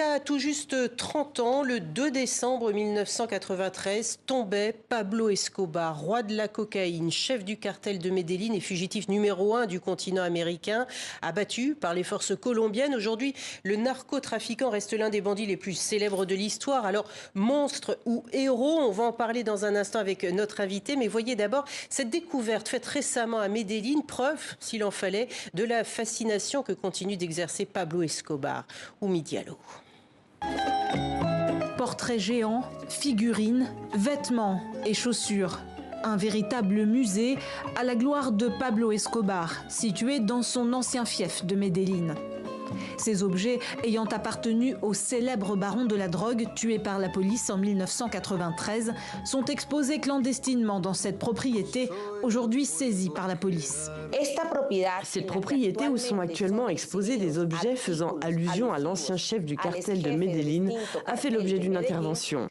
a tout juste 30 ans, le 2 décembre 1993, tombait Pablo Escobar, roi de la cocaïne, chef du cartel de Medellín et fugitif numéro 1 du continent américain, abattu par les forces colombiennes. Aujourd'hui, le narcotrafiquant reste l'un des bandits les plus célèbres de l'histoire. Alors, monstre ou héros, on va en parler dans un instant avec notre invité. Mais voyez d'abord cette découverte faite récemment à Medellín, preuve, s'il en fallait, de la fascination que continue d'exercer Pablo Escobar. Oumi Diallo. Portraits géants, figurines, vêtements et chaussures. Un véritable musée à la gloire de Pablo Escobar, situé dans son ancien fief de Medellín. Ces objets ayant appartenu au célèbre baron de la drogue tué par la police en 1993 sont exposés clandestinement dans cette propriété, aujourd'hui saisie par la police. Cette propriété où sont actuellement exposés des objets faisant allusion à l'ancien chef du cartel de Medellín a fait l'objet d'une intervention.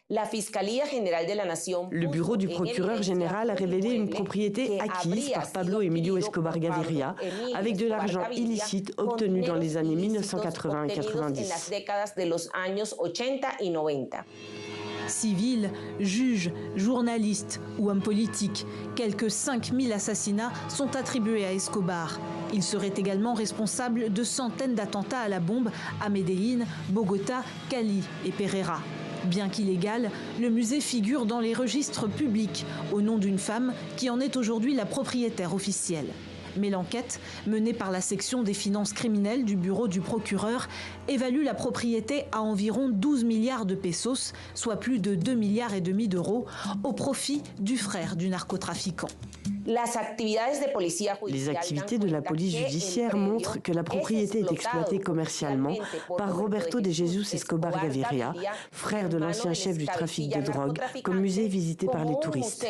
Le bureau du procureur général a révélé une propriété acquise par Pablo Emilio Escobar Gaviria avec de l'argent illicite obtenu dans les années 1980 et 90. Civils, juges, journalistes ou hommes politiques, quelques 5000 assassinats sont attribués à Escobar. Il serait également responsable de centaines d'attentats à la bombe à Medellín, Bogota, Cali et Pereira. Bien qu'illégal, le musée figure dans les registres publics au nom d'une femme qui en est aujourd'hui la propriétaire officielle. Mais l'enquête, menée par la section des finances criminelles du bureau du procureur, évalue la propriété à environ 12 milliards de pesos, soit plus de 2,5 milliards d'euros, au profit du frère du narcotrafiquant. Les activités de la police judiciaire montrent que la propriété est exploitée commercialement par Roberto de Jesus Escobar Gaviria, frère de l'ancien chef du trafic de drogue, comme musée visité par les touristes.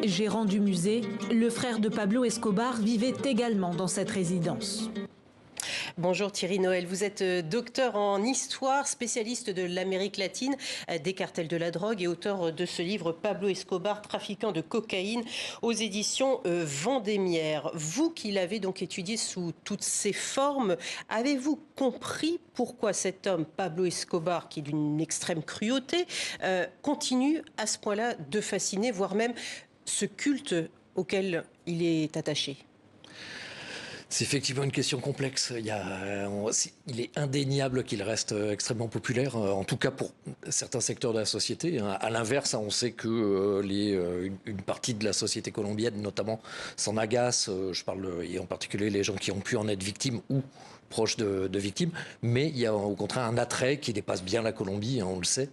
Gérant du musée, le frère de Pablo Escobar vivait également dans cette résidence. Bonjour Thierry Noël, vous êtes docteur en histoire, spécialiste de l'Amérique latine, des cartels de la drogue et auteur de ce livre Pablo Escobar, trafiquant de cocaïne aux éditions Vendémiaire. Vous qui l'avez donc étudié sous toutes ses formes, avez-vous compris pourquoi cet homme, Pablo Escobar, qui est d'une extrême cruauté, continue à ce point-là de fasciner, voire même ce culte auquel il est attaché ? C'est effectivement une question complexe. Il est indéniable qu'il reste extrêmement populaire, en tout cas pour certains secteurs de la société. À l'inverse, on sait que une partie de la société colombienne, notamment, s'en agace. Je parle et en particulier les gens qui ont pu en être victimes ou proches de victimes. Mais il y a au contraire un attrait qui dépasse bien la Colombie, on le sait.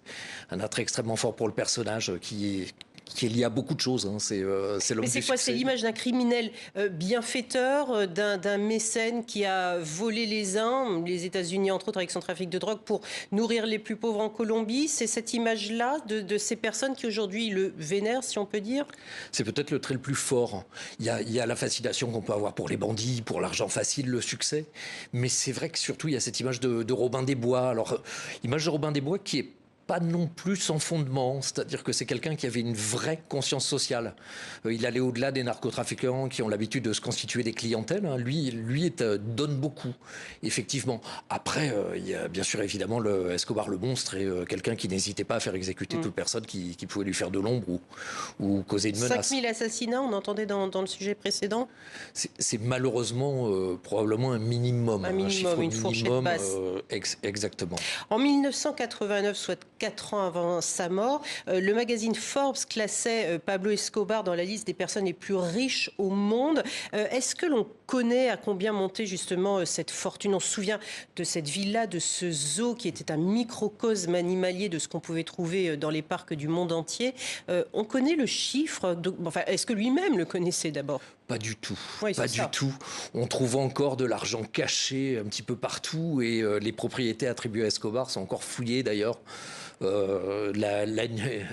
Un attrait extrêmement fort pour le personnage qui est lié à beaucoup de choses. C'est l'homme du succès. Mais c'est quoi ? C'est l'image d'un criminel bienfaiteur, d'un mécène qui a volé les uns, les États-Unis entre autres avec son trafic de drogue, pour nourrir les plus pauvres en Colombie. C'est cette image-là de ces personnes qui aujourd'hui le vénèrent, si on peut dire ? C'est peut-être le trait le plus fort. Il y a la fascination qu'on peut avoir pour les bandits, pour l'argent facile, le succès. Mais c'est vrai que surtout il y a cette image de Robin des Bois. Alors, image de Robin des Bois qui est pas non plus sans fondement, c'est-à-dire que c'est quelqu'un qui avait une vraie conscience sociale. Il allait au-delà des narcotrafiquants qui ont l'habitude de se constituer des clientèles. Lui donne beaucoup, effectivement. Après, il y a bien sûr évidemment le Escobar le monstre et quelqu'un qui n'hésitait pas à faire exécuter toute personne qui pouvait lui faire de l'ombre ou causer une menace. 5000 assassinats, on entendait dans le sujet précédent. C'est malheureusement probablement un minimum. Un minimum, une fourchette basse. Exactement. En 1989, soit 4 ans avant sa mort, le magazine Forbes classait Pablo Escobar dans la liste des personnes les plus riches au monde. Est-ce que l'on connaît à combien montait justement cette fortune ? On se souvient de cette villa, de ce zoo qui était un microcosme animalier de ce qu'on pouvait trouver dans les parcs du monde entier. On connaît le chiffre est-ce que lui-même le connaissait d'abord ? Pas du tout. Oui, pas du tout. On trouve encore de l'argent caché un petit peu partout et les propriétés attribuées à Escobar sont encore fouillées d'ailleurs.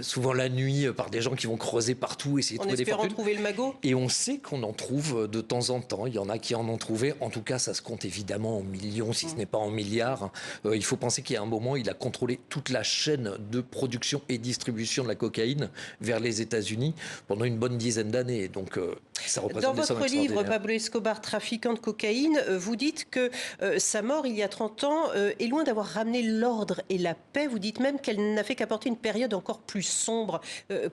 Souvent la nuit par des gens qui vont creuser partout, essayer de trouver des fortunes. En espérant trouver le magot. Et on sait qu'on en trouve de temps en temps. Il y en en a qui en ont trouvé. En tout cas, ça se compte évidemment en millions, si ce n'est pas en milliards. Il faut penser qu'il y a un moment, il a contrôlé toute la chaîne de production et distribution de la cocaïne vers les États-Unis pendant une bonne dizaine d'années. Donc, ça représente dans votre livre, Pablo Escobar, trafiquant de cocaïne, vous dites que sa mort, il y a 30 ans, est loin d'avoir ramené l'ordre et la paix. Vous dites même qu'elle n'a fait qu'apporter une période encore plus sombre.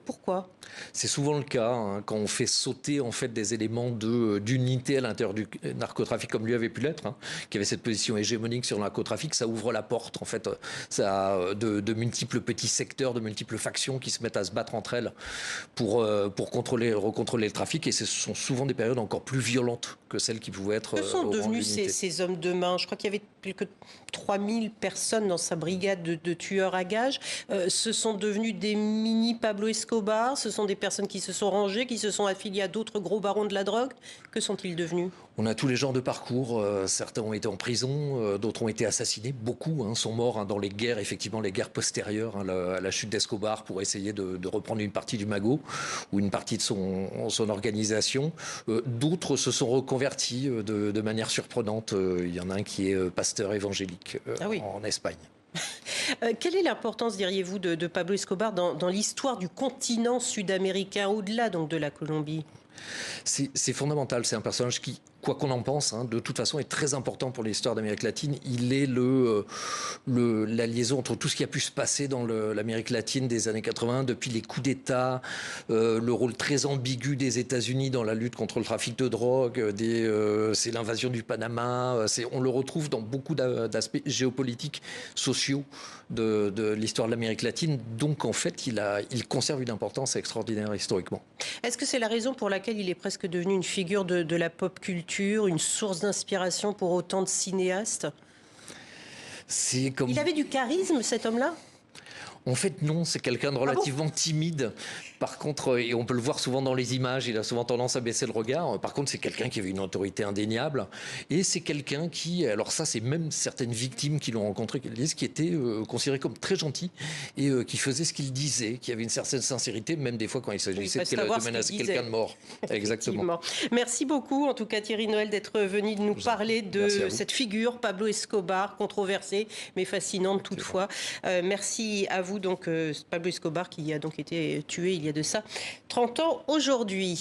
Pourquoi ? C'est souvent le cas, hein, quand on fait sauter en fait des éléments d'unité à l'intérieur du narcotrafic, comme lui avait pu l'être, hein, qui avait cette position hégémonique sur le narcotrafic. Ça ouvre la porte, en fait, de multiples petits secteurs, de multiples factions qui se mettent à se battre entre elles pour recontrôler le trafic. Et ce sont souvent des périodes encore plus violentes que celles qui pouvaient être. Que sont devenus ces hommes de main ? Je crois qu'il y avait plus que 3000 personnes dans sa brigade de tueurs à gages. Ce sont devenus des mini Pablo Escobar. Ce sont des personnes qui se sont rangées, qui se sont affiliées à d'autres gros barons de la drogue. Que sont-ils devenus ? On a tous les genres de parcours. Certains ont été en prison, d'autres ont été assassinés. Beaucoup sont morts dans les guerres, effectivement, les guerres postérieures à la chute d'Escobar pour essayer de reprendre une partie du magot ou une partie de son organisation. D'autres se sont reconvertis de manière surprenante. Il y en a un qui est pasteur évangélique en Espagne. Quelle est l'importance, diriez-vous, de Pablo Escobar dans l'histoire du continent sud-américain, au-delà donc de la Colombie ? C'est fondamental. C'est un personnage qui, quoi qu'on en pense, de toute façon, est très important pour l'histoire d'Amérique latine. Il est la liaison entre tout ce qui a pu se passer dans l'Amérique latine des années 80, depuis les coups d'État, le rôle très ambigu des États-Unis dans la lutte contre le trafic de drogue, c'est l'invasion du Panama. On le retrouve dans beaucoup d'aspects géopolitiques, sociaux de l'histoire de l'Amérique latine. Donc, en fait, il conserve une importance extraordinaire historiquement. Est-ce que c'est la raison pour laquelle il est presque devenu une figure de la pop culture, une source d'inspiration pour autant de cinéastes ? Il avait du charisme, cet homme-là ? En fait, non, c'est quelqu'un de relativement timide. Par contre, et on peut le voir souvent dans les images, il a souvent tendance à baisser le regard. Par contre, c'est quelqu'un qui avait une autorité indéniable. Et c'est quelqu'un qui, alors ça, c'est même certaines victimes qui l'ont rencontré, qui le disent, qui était considéré comme très gentil et qui faisait ce qu'il disait, qui avait une certaine sincérité, même des fois quand il s'agissait de menacer quelqu'un de mort. Exactement. Merci beaucoup, en tout cas, Thierry Noël, d'être venu nous parler de cette figure, Pablo Escobar, controversée, mais fascinante toutefois. Merci à vous. Donc Pablo Escobar qui a donc été tué il y a de ça 30 ans aujourd'hui.